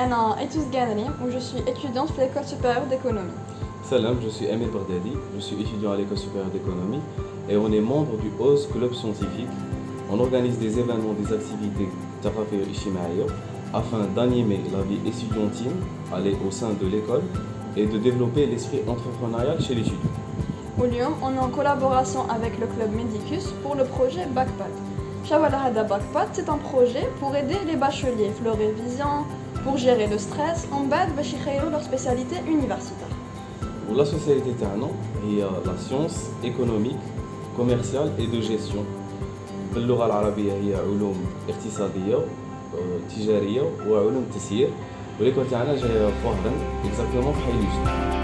أنا أيتوس Ganrim où je suis étudiante à l'école supérieure d'économie. Salam, je suis Emile Bardadi, je suis étudiant à l'école supérieure d'économie et on est membre du OZ Club Scientifique. On organise des événements, des activités Taqafiyya Ijtima'iyya afin d'animer la vie étudiantine au sein de l'école et de développer l'esprit entrepreneurial chez l'étudiant. واليوم on est en collaboration avec le club Medicus pour le projet BACPAT. BACPAT, c'est un projet pour aider les bacheliers leur révision, pour gérer le stress, en bas باش يخيروا leur spécialité universitaire. La spécialité تاعنا هي la science économique, commerciale et de gestion. باللغة العربية هي علوم اقتصادية، تجارية وعلوم التسيير. وليكول تاعنا جاية في وهران exactement في حي الوجد.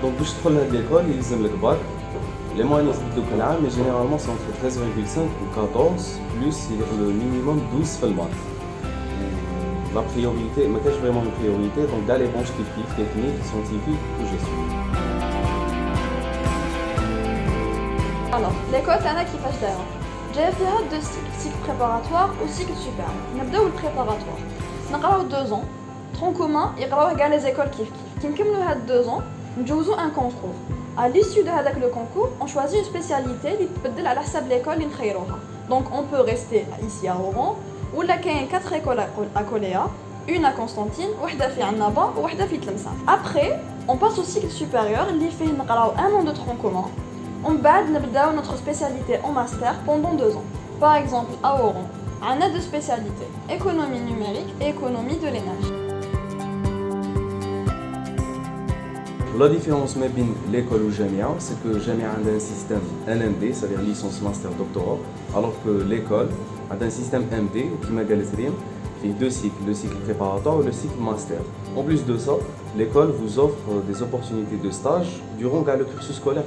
Donc باش تدخل لهاد ليكول يلزم لك باك. Les moyennes تبدو كل عام mais généralement c'est entre 13,5 ou 14 plus le minimum 12 في المات. La priorité, mais qu'est-ce vraiment une priorité, donc dans les branches techniques, scientifiques ou gestion. Alors, l'école تاعنا كيفاش دايره؟ جايه فيها deux cycles préparatoires ou cycle supérieur. نبداو بالpréparatoire. نقراو 2 ans. Tronc commun يقراوه كاع les écoles كيف نكملوا هاد 2 ans نجوزو un concours. À l'issue de هذاك le concours, on choisit une spécialité اللي تبدل على حساب l'école اللي نخيروها. Donc on peut rester ici à Oran. ou là il y a 4 écoles à Coléa, une à Constantine, une à Annaba et une à Tlemcen. Après, on passe au cycle supérieur, qui fait un an de tronc commun. On va commencer notre spécialité en master pendant 2 ans. Par exemple, à Oran, on a 2 spécialités, économie numérique et économie de l'énergie. La différence entre l'école et Jamia, c'est que Jamia a un système NMD, c'est-à-dire licence, master, doctorat, alors que l'école a un système MD, qui m'a dit qui est 2 cycles, le cycle préparatoire et le cycle master. En plus de ça, l'école vous offre des opportunités de stage durant le cursus scolaire.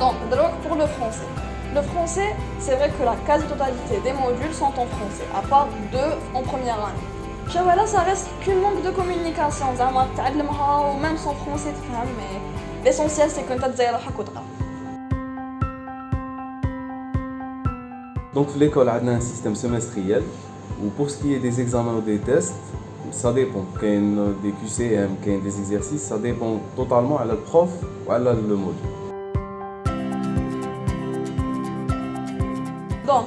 Donc, pour le français. Le français, c'est vrai que la quasi-totalité des modules sont en français, à part 2 en première année. Là, ça reste qu'une langue de communication, ou même sans français, mais l'essentiel c'est que tu as. Donc l'école a un système semestriel où pour ce qui est des examens ou des tests, ça dépend. Qu'il y a des QCM, qu'il y a des exercices, ça dépend totalement à la prof ou à le module. Donc,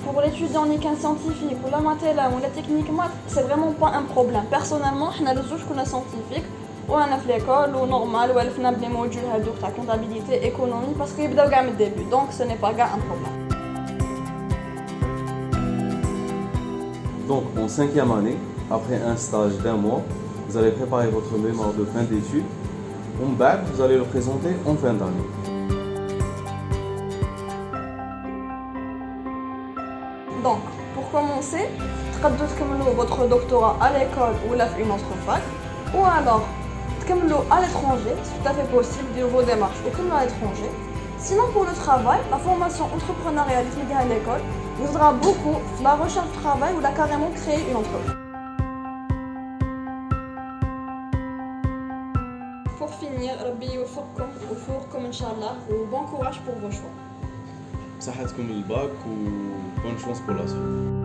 pour l'étudiant en scientifique ou la maths ou la technique maths, c'est vraiment pas un problème. Personnellement, on a les autres scientifiques ou on a fait l'école ou normal ou on a les modules de comptabilité, économie parce qu'ils débutent au début. Donc, ce n'est pas un problème. Donc, en 5e année, après un stage d'1 mois, vous allez préparer votre mémoire de fin d'études. En bac, vous allez le présenter en fin d'année. Donc, pour commencer, تقدروا votre doctorat à l'école ou à une autre fac, ou alors تكملوا à l'étranger, c'est tout à fait possible de vos démarches ou comme à l'étranger. Sinon, pour le travail, la formation entrepreneuriale à l'école vous aidera beaucoup dans la recherche de travail ou là carrément créer une entreprise. Pour finir, Rabbi يوفقكم إن شاء الله و bon courage pour vos choix. صحتكم للباك و bonne chance pour la suite.